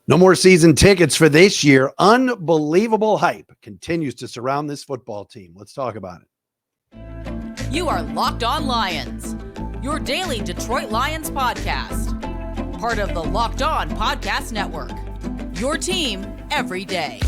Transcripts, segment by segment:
No more season tickets for this year. Unbelievable hype continues to surround this football team. Let's talk about it. You are Locked On Lions, your daily Detroit Lions podcast. Part of the Locked On Podcast Network, your team every day.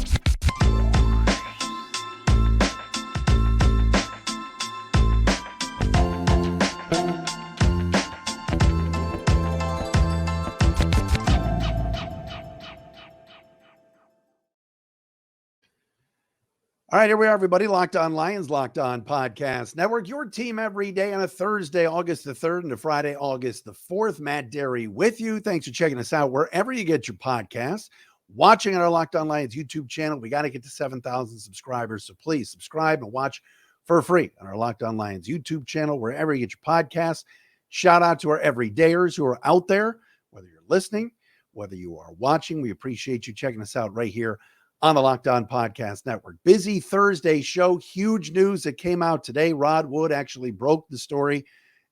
All right, here we are, everybody. Locked On Lions, Locked On Podcast Network, your team every day on a Thursday, August the 3rd, and a Friday, August the 4th. Matt Dery with you. Thanks for checking us out wherever you get your podcasts. Watching on our Locked On Lions YouTube channel. We got to get to 7,000 subscribers, so please subscribe and watch for free on our Locked On Lions YouTube channel, wherever you get your podcasts. Shout out to our everydayers who are out there, whether you're listening, whether you are watching. We appreciate you checking us out right here on the Locked On Podcast Network. Busy Thursday show. Huge news that came out today. Rod Wood actually broke the story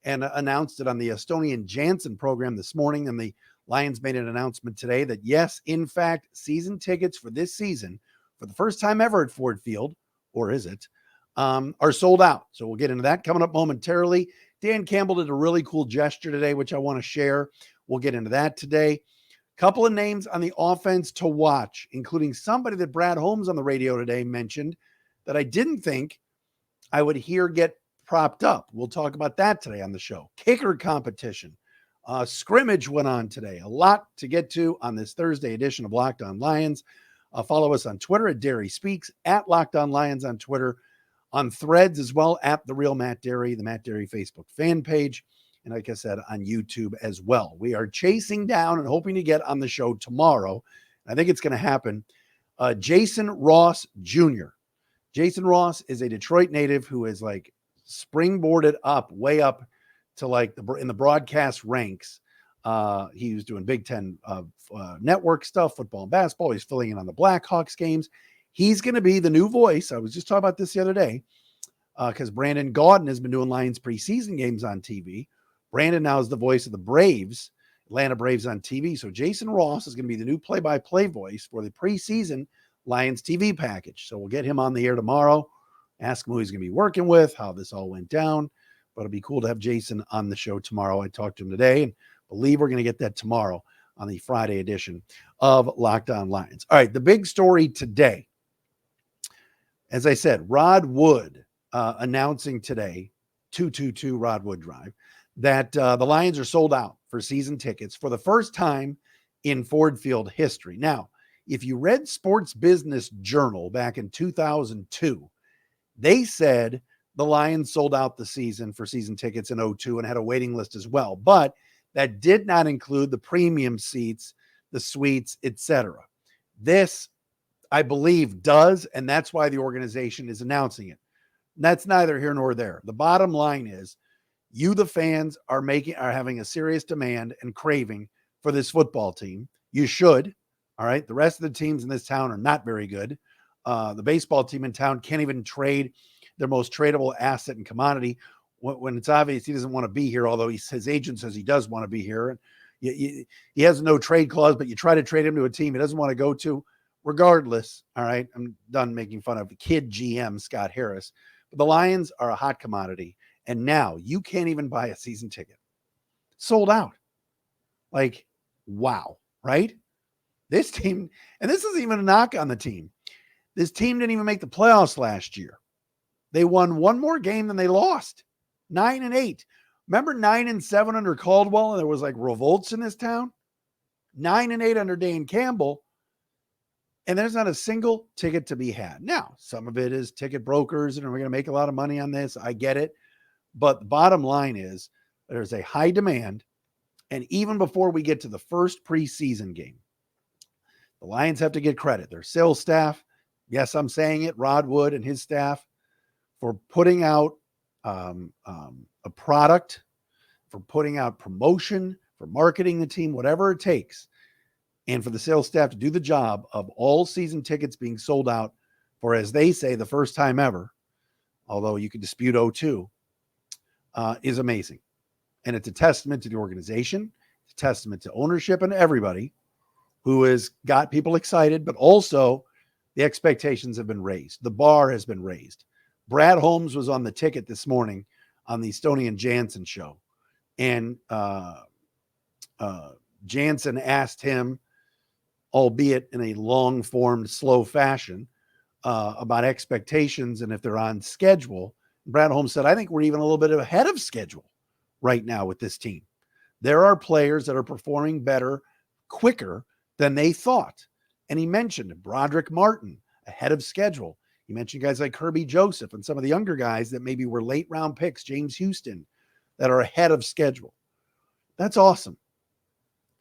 and announced it on the Estonian Janssen program this morning. And the Lions made an announcement today that, yes, in fact, season tickets for this season, for the first time ever at Ford Field, or is it, are sold out. So we'll get into that coming up momentarily. Dan Campbell did a really cool gesture today, which I want to share. We'll get into that today. Couple of names on the offense to watch, including somebody that Brad Holmes on the radio today mentioned that I didn't think I would hear get propped up. We'll talk about that today on the show. Kicker competition. Scrimmage went on today. A lot to get to on this Thursday edition of Locked On Lions. Follow us on Twitter at Dery Speaks, at Locked On Lions on Twitter, on Threads as well, at The Real Matt Dery, the Matt Dery Facebook fan page. And like I said, on YouTube as well. We are chasing down and hoping to get on the show tomorrow. I think it's going to happen. Jason Ross Jr. Jason Ross is a Detroit native who is like springboarded up, way up to like in the broadcast ranks. He was doing Big Ten network stuff, football and basketball. He's filling in on the Blackhawks games. He's going to be the new voice. I was just talking about this the other day because Brandon Gaudin has been doing Lions preseason games on TV. Brandon now is the voice of the Braves, Atlanta Braves on TV. So Jason Ross is going to be the new play-by-play voice for the preseason Lions TV package. So we'll get him on the air tomorrow, ask him who he's going to be working with, how this all went down. But it'll be cool to have Jason on the show tomorrow. I talked to him today and believe we're going to get that tomorrow on the Friday edition of Locked On Lions. All right, the big story today, as I said, Rod Wood announcing today, 222 Rod Wood Drive, that the Lions are sold out for season tickets for the first time in Ford Field history. Now, if you read Sports Business Journal back in 2002, they said the Lions sold out the season for season tickets in 2002 and had a waiting list as well. But that did not include the premium seats, the suites, etc. This, I believe, does, and that's why the organization is announcing it. That's neither here nor there. The bottom line is, you, the fans, are having a serious demand and craving for this football team. You should. All right. The rest of the teams in this town are not very good. The baseball team in town can't even trade their most tradable asset and commodity when it's obvious he doesn't want to be here, although his agent says he does want to be here. And he has no trade clause, but you try to trade him to a team he doesn't want to go to. Regardless, all right, I'm done making fun of the kid GM, Scott Harris. But the Lions are a hot commodity. And now you can't even buy a season ticket. Sold out. Like, wow, right? This team, and this isn't even a knock on the team. This team didn't even make the playoffs last year. They won one more game than they lost. 9-8. Remember 9-7 under Caldwell, and there was like revolts in this town? 9-8 under Dan Campbell, and there's not a single ticket to be had. Now, some of it is ticket brokers, and we're going to make a lot of money on this. I get it. But the bottom line is there's a high demand. And even before we get to the first preseason game, the Lions have to get credit. Their sales staff, yes, I'm saying it, Rod Wood and his staff, for putting out a product, for putting out promotion, for marketing the team, whatever it takes. And for the sales staff to do the job of all season tickets being sold out for, as they say, the first time ever, although you could dispute 2002, is amazing. And it's a testament to the organization, it's a testament to ownership and everybody who has got people excited, but also the expectations have been raised. The bar has been raised. Brad Holmes was on the ticket this morning on the Stoney and Jansen show. And Jansen asked him, albeit in a long-formed, slow fashion, about expectations and if they're on schedule. Brad Holmes said, I think we're even a little bit ahead of schedule right now with this team. There are players that are performing better, quicker than they thought. And he mentioned Broderick Martin ahead of schedule. He mentioned guys like Kirby Joseph and some of the younger guys that maybe were late round picks, James Houston, that are ahead of schedule. That's awesome.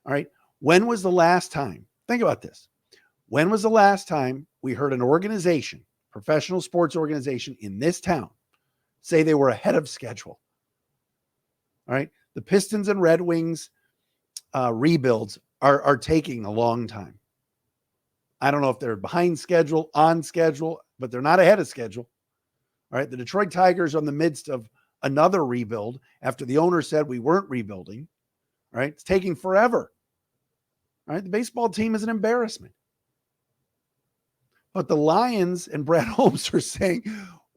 All right. When was the last time? Think about this. When was the last time we heard an organization, professional sports organization in this town, say they were ahead of schedule? All right. The Pistons and Red Wings rebuilds are taking a long time. I don't know if they're behind schedule, on schedule, but they're not ahead of schedule. All right. The Detroit Tigers are in the midst of another rebuild after the owner said we weren't rebuilding. All right. It's taking forever. All right. The baseball team is an embarrassment. But the Lions and Brad Holmes are saying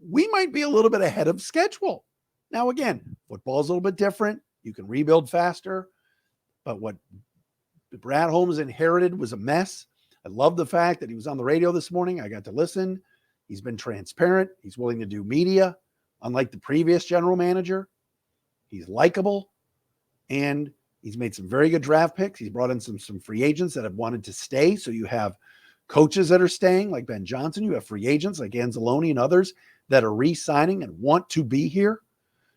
we might be a little bit ahead of schedule. Now, again, football is a little bit different. You can rebuild faster. But what Brad Holmes inherited was a mess. I love the fact that he was on the radio this morning. I got to listen. He's been transparent. He's willing to do media, unlike the previous general manager. He's likable, and he's made some very good draft picks. He's brought in some free agents that have wanted to stay. So you have coaches that are staying, like Ben Johnson. You have free agents like Anzalone and others that are re-signing and want to be here.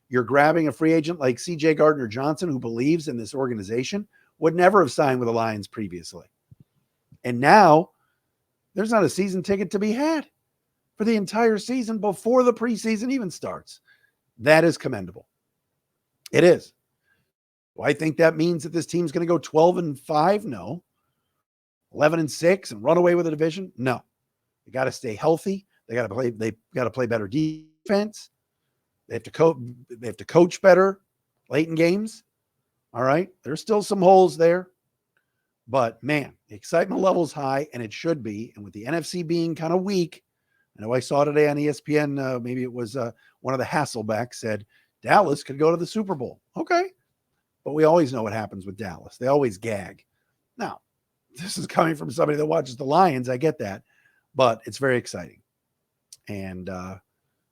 You're grabbing a free agent like C.J. Gardner-Johnson, who believes in this organization, would never have signed with the Lions previously. And now there's not a season ticket to be had for the entire season before the preseason even starts. That is commendable. It is. Do I think that means that this team's going to go 12-5? No. 11-6 and run away with the division? No. They got to stay healthy. They got to play better defense. They have to coach better late in games. All right. There's still some holes there. But man, the excitement level is high, and it should be. And with the NFC being kind of weak, I know I saw today on ESPN, maybe it was one of the Hasselbecks said Dallas could go to the Super Bowl. Okay. But we always know what happens with Dallas. They always gag. Now, this is coming from somebody that watches the Lions. I get that, but it's very exciting. And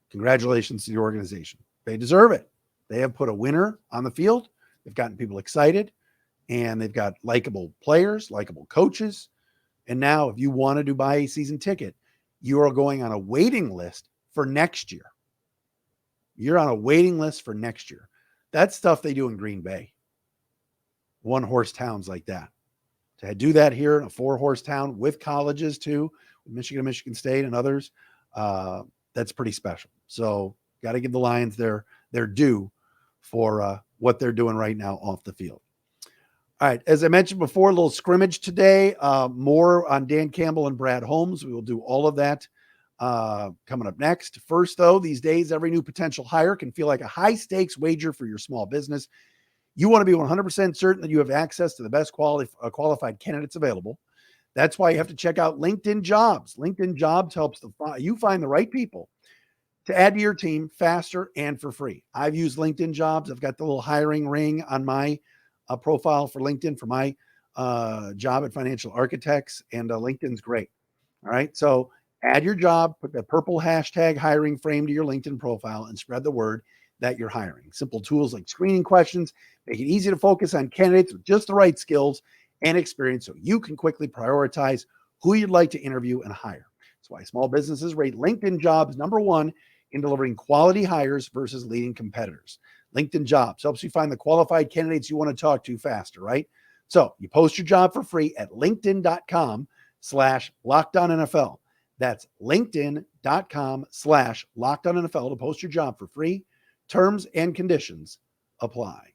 congratulations to the organization. They deserve it. They have put a winner on the field. They've gotten people excited, and they've got likable players, likable coaches. And now if you wanted to buy a season ticket, you are going on a waiting list for next year. You're on a waiting list for next year. That's stuff they do in Green Bay. One-horse towns like that. To do that here in a four-horse town with colleges too, Michigan State and others, that's pretty special. So got to give the Lions their due for what they're doing right now off the field. All right. As I mentioned before, a little scrimmage today, more on Dan Campbell and Brad Holmes. We will do all of that coming up next. First, though, these days, every new potential hire can feel like a high-stakes wager for your small business. You want to be 100% certain that you have access to the best qualified candidates available. That's why you have to check out LinkedIn Jobs. LinkedIn Jobs helps you find the right people to add to your team faster and for free. I've used LinkedIn Jobs. I've got the little hiring ring on my profile for LinkedIn for my job at Financial Architects, and LinkedIn's great. All right. So add your job, put the purple hashtag hiring frame to your LinkedIn profile, and spread the word that you're hiring. Simple tools like screening questions make it easy to focus on candidates with just the right skills and experience so you can quickly prioritize who you'd like to interview and hire. That's why small businesses rate LinkedIn Jobs #1 in delivering quality hires versus leading competitors. LinkedIn Jobs helps you find the qualified candidates you want to talk to faster, right? So you post your job for free at linkedin.com/LockedOnNFL. That's linkedin.com/LockedOnNFL to post your job for free. Terms and conditions apply.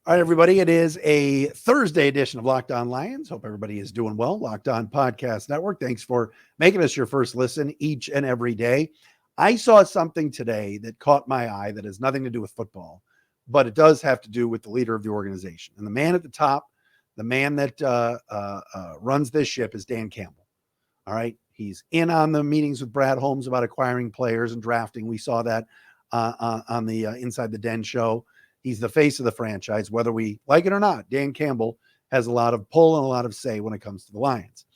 All right, everybody. It is a Thursday edition of Locked On Lions. Hope everybody is doing well. Locked On Podcast Network. Thanks for making us your first listen each and every day. I saw something today that caught my eye that has nothing to do with football, but it does have to do with the leader of the organization. And the man at the top, the man that runs this ship is Dan Campbell. All right. He's in on the meetings with Brad Holmes about acquiring players and drafting. We saw that on the Inside the Den show. He's the face of the franchise, whether we like it or not. Dan Campbell has a lot of pull and a lot of say when it comes to the Lions.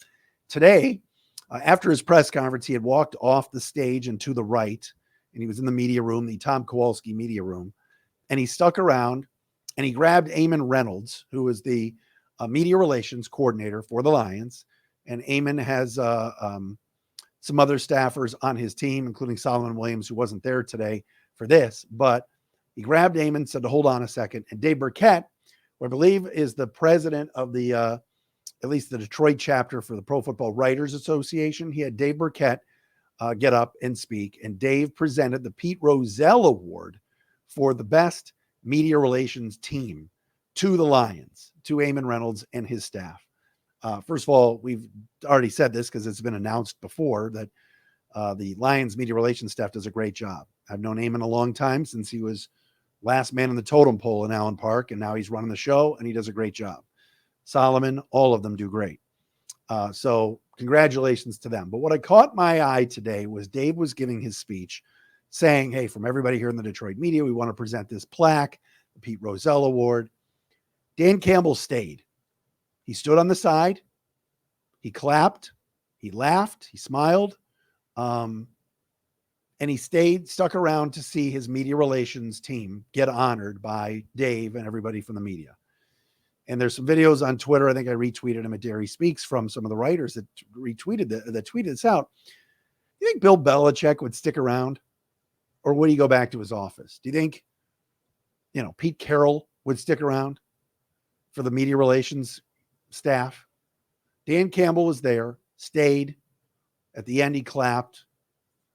Today, after his press conference, he had walked off the stage and to the right, and he was in the media room, the Tom Kowalski media room, and he stuck around and he grabbed Eamon Reynolds, who is the media relations coordinator for the Lions. And Eamon has some other staffers on his team, including Solomon Williams, who wasn't there today for this, but he grabbed Eamon, said to hold on a second, and Dave Burkett, who I believe is the president of the, at least the Detroit chapter for the Pro Football Writers Association, he had Dave Burkett get up and speak, and Dave presented the Pete Rozelle Award for the best media relations team to the Lions, to Eamon Reynolds and his staff. First of all, we've already said this because it's been announced before that the Lions media relations staff does a great job. I've known Eamon a long time, since he was last man in the totem pole in Allen Park, and now he's running the show, and he does a great job. Solomon, all of them do great. So congratulations to them. But what I caught my eye today was Dave was giving his speech saying, hey, from everybody here in the Detroit media, we want to present this plaque, the Pete Rozelle Award. Dan Campbell stayed. He stood on the side. He clapped. He laughed. He smiled. And he stayed, stuck around to see his media relations team get honored by Dave and everybody from the media. And there's some videos on Twitter. I think I retweeted them at Dery Speaks from some of the writers that retweeted that tweeted this out. You think Bill Belichick would stick around, or would he go back to his office? Do you think, Pete Carroll would stick around for the media relations staff? Dan Campbell was there, stayed. At the end, he clapped,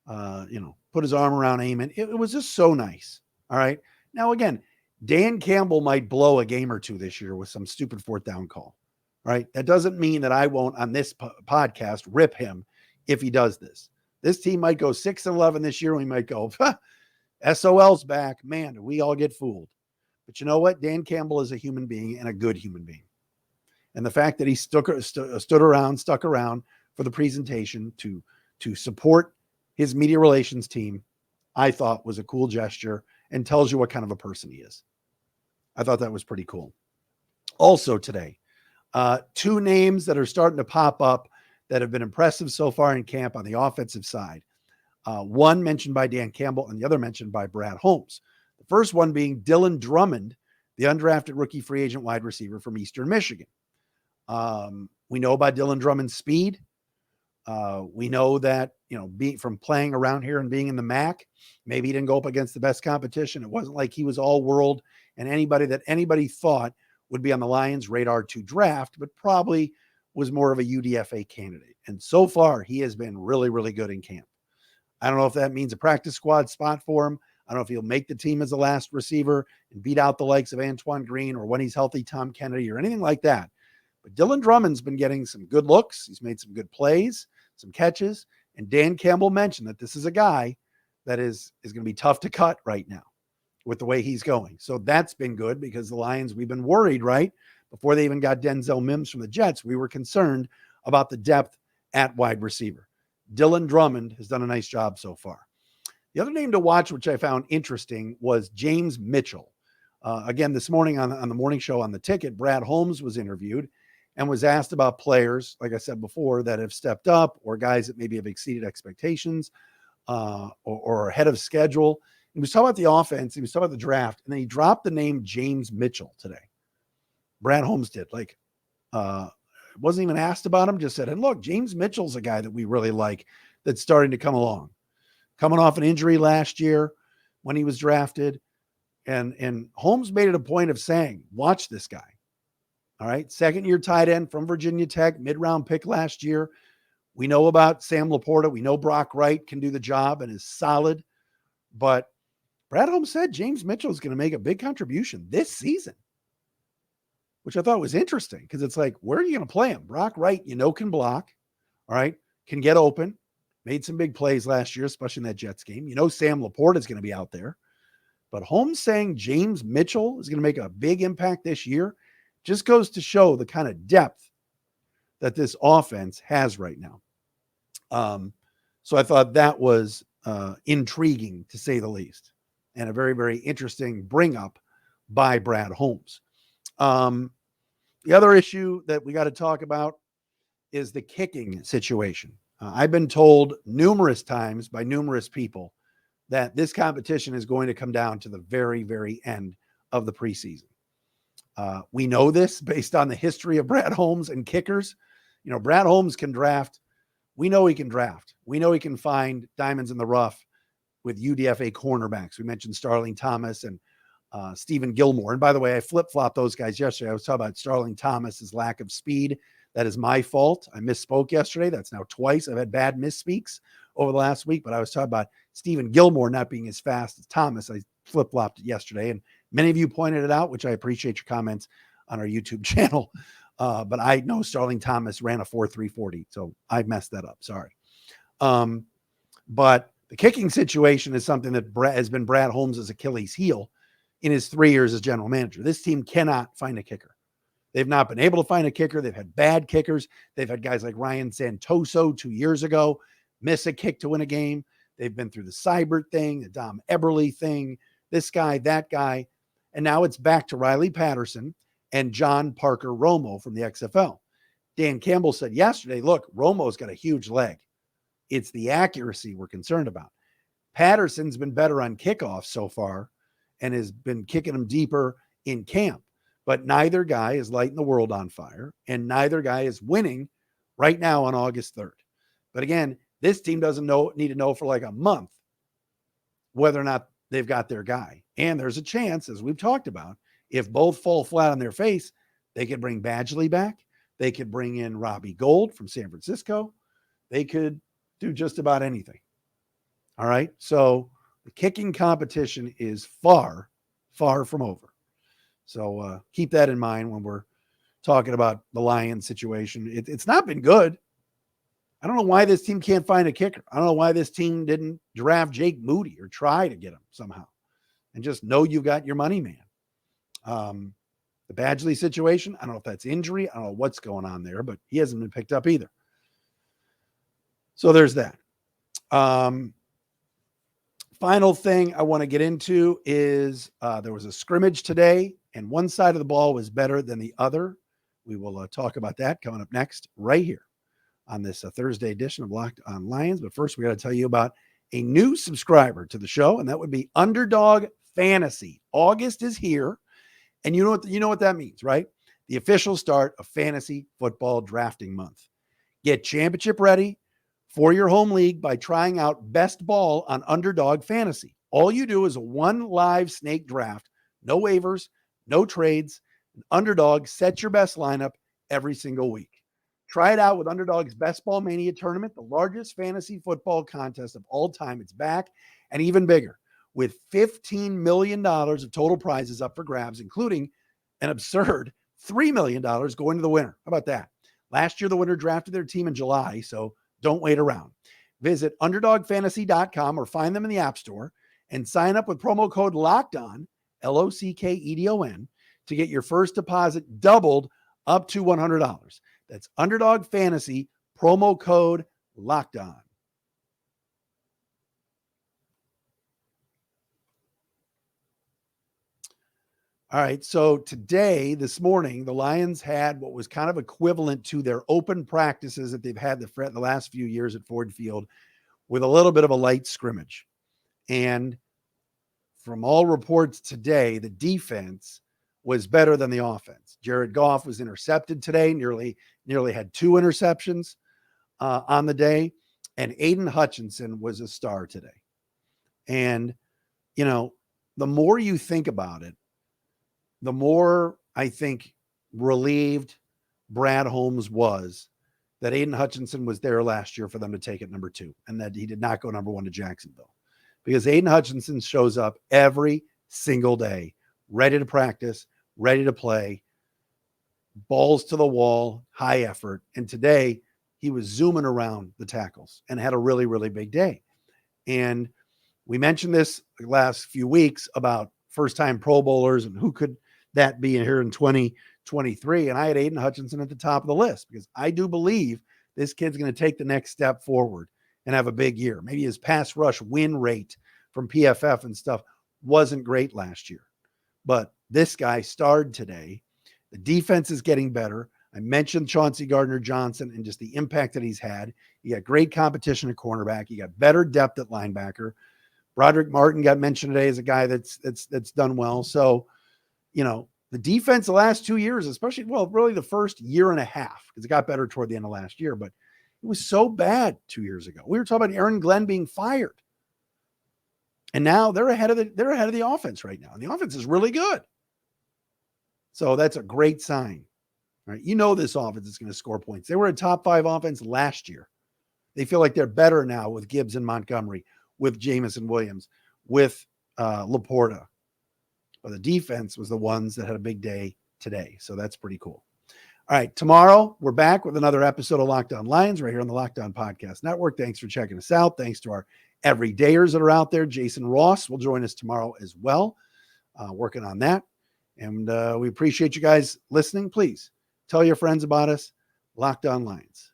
put his arm around Eamon. It was just so nice. All right. Now, again, Dan Campbell might blow a game or two this year with some stupid fourth down call. All right. That doesn't mean that I won't on this podcast rip him if he does this. This team might go 6-11 this year. We might go, SOL's back. Man, do we all get fooled. But you know what? Dan Campbell is a human being, and a good human being. And the fact that he stuck around for the presentation to support his media relations team, I thought was a cool gesture and tells you what kind of a person he is. I thought that was pretty cool. Also today, two names that are starting to pop up that have been impressive so far in camp on the offensive side. One mentioned by Dan Campbell and the other mentioned by Brad Holmes. The first one being Dylan Drummond, the undrafted rookie free agent wide receiver from Eastern Michigan. We know about Dylan Drummond's speed. We know that, being from playing around here and being in the MAC, maybe he didn't go up against the best competition. It wasn't like he was all world and anybody thought would be on the Lions' radar to draft, but probably was more of a UDFA candidate. And so far, he has been really, really good in camp. I don't know if that means a practice squad spot for him. I don't know if he'll make the team as the last receiver and beat out the likes of Antoine Green, or when he's healthy, Tom Kennedy, or anything like that. But Dylan Drummond's been getting some good looks. He's made some good plays, some catches. And Dan Campbell mentioned that this is a guy that is going to be tough to cut right now with the way he's going. So that's been good, because the Lions, we've been worried, right? Before they even got Denzel Mims from the Jets, we were concerned about the depth at wide receiver. Dylan Drummond has done a nice job so far. The other name to watch, which I found interesting, was James Mitchell. Again, this morning on the morning show on The Ticket, Brad Holmes was interviewed and was asked about players, like I said before, that have stepped up, or guys that maybe have exceeded expectations or ahead of schedule. He was talking about the offense. He was talking about the draft, and then he dropped the name James Mitchell today. Brad Holmes did. Wasn't even asked about him, just said, and look, James Mitchell's a guy that we really like that's starting to come along. Coming off an injury last year when he was drafted. And Holmes made it a point of saying, watch this guy. All right. Second-year tight end from Virginia Tech, mid-round pick last year. We know about Sam Laporta. We know Brock Wright can do the job and is solid. But Brad Holmes said James Mitchell is going to make a big contribution this season, which I thought was interesting, because it's like, where are you going to play him? Brock Wright, can block. All right. Can get open. Made some big plays last year, especially in that Jets game. You know Sam Laporta is going to be out there. But Holmes saying James Mitchell is going to make a big impact this year just goes to show the kind of depth that this offense has right now. So I thought that was intriguing, to say the least, and a very, very interesting bring up by Brad Holmes. The other issue that we got to talk about is the kicking situation. I've been told numerous times by numerous people that this competition is going to come down to the very, very end of the preseason. We know this based on the history of Brad Holmes and kickers. You know, Brad Holmes can draft. We know he can draft. We know he can find diamonds in the rough with UDFA cornerbacks. We mentioned Starling Thomas and Stephen Gilmore. And by the way, I flip-flopped those guys yesterday. I was talking about Starling Thomas's lack of speed. That is my fault. I misspoke yesterday. That's now twice. I've had bad misspeaks over the last week, but I was talking about Stephen Gilmore not being as fast as Thomas. I flip-flopped it yesterday, and many of you pointed it out, which I appreciate your comments on our YouTube channel. But I know Starling Thomas ran a 4.340, so I messed that up. Sorry. But the kicking situation is something that has been Brad Holmes' Achilles heel in his 3 years as general manager. This team cannot find a kicker. They've not been able to find a kicker. They've had bad kickers. They've had guys like Ryan Santoso 2 years ago miss a kick to win a game. They've been through the Seibert thing, the Dom Eberle thing, this guy, that guy. And now it's back to Riley Patterson and John Parker Romo from the XFL. Dan Campbell said yesterday, look, Romo's got a huge leg. It's the accuracy we're concerned about. Patterson's been better on kickoffs so far and has been kicking them deeper in camp. But neither guy is lighting the world on fire, and neither guy is winning right now on August 3rd. But again, this team doesn't need to know for like a month whether or not they've got their guy. And there's a chance, as we've talked about, if both fall flat on their face, they could bring Badgley back. They could bring in Robbie Gould from San Francisco. They could do just about anything. All right. So the kicking competition is far, far from over. So keep that in mind when we're talking about the Lions situation. It's not been good. I don't know why this team can't find a kicker. I don't know why this team didn't draft Jake Moody or try to get him somehow and just know you got your money, man. The Badgley situation, I don't know if that's injury. I don't know what's going on there, but he hasn't been picked up either. So there's that. Final thing I want to get into is there was a scrimmage today, and one side of the ball was better than the other. We will talk about that coming up next right here on this Thursday edition of Locked on Lions. But first, we got to tell you about a new subscriber to the show, and that would be Underdog Fantasy. August is here, and you know what that means, right? The official start of fantasy football drafting month. Get championship ready for your home league by trying out Best Ball on Underdog Fantasy. All you do is one live snake draft, no waivers, no trades. Underdog sets your best lineup every single week. Try it out with Underdog's Best Ball Mania tournament, the largest fantasy football contest of all time. It's back and even bigger with $15 million of total prizes up for grabs, including an absurd $3 million going to the winner. How about that? Last year, the winner drafted their team in July, so don't wait around. Visit UnderdogFantasy.com or find them in the App Store and sign up with promo code LOCKEDON, LOCKEDON, to get your first deposit doubled up to $100. That's Underdog Fantasy, promo code LOCKEDON. All right, so this morning, the Lions had what was kind of equivalent to their open practices that they've had the last few years at Ford Field with a little bit of a light scrimmage. And from all reports today, the defense was better than the offense. Jared Goff was intercepted today, nearly had 2 interceptions on the day, and Aidan Hutchinson was a star today. And, the more you think about it, the more I think relieved Brad Holmes was that Aidan Hutchinson was there last year for them to take at number 2 and that he did not go number 1 to Jacksonville, because Aidan Hutchinson shows up every single day, ready to practice, ready to play, balls to the wall, high effort. And today he was zooming around the tackles and had a really, really big day. And we mentioned this the last few weeks about first-time Pro Bowlers and who could that be here in 2023. And I had Aidan Hutchinson at the top of the list because I do believe this kid's going to take the next step forward and have a big year. Maybe his pass rush win rate from PFF and stuff wasn't great last year, but this guy starred today. The defense is getting better. I mentioned Chauncey Gardner-Johnson and just the impact that he's had. You got great competition at cornerback. You got better depth at linebacker. Broderick Martin got mentioned today as a guy that's done well. So, the defense the last 2 years, especially, really the first year and a half, because it got better toward the end of last year, but it was so bad 2 years ago. We were talking about Aaron Glenn being fired. And now they're ahead of the offense right now. And the offense is really good. So that's a great sign. Right? This offense is going to score points. They were a top 5 offense last year. They feel like they're better now with Gibbs and Montgomery, with Jamison Williams, with Laporta. But the defense was the ones that had a big day today. So that's pretty cool. All right. Tomorrow, we're back with another episode of Locked On Lions right here on the Locked On Podcast Network. Thanks for checking us out. Thanks to our everydayers that are out there. Jason Ross will join us tomorrow as well, working on that. And we appreciate you guys listening. Please tell your friends about us. Locked On Lions.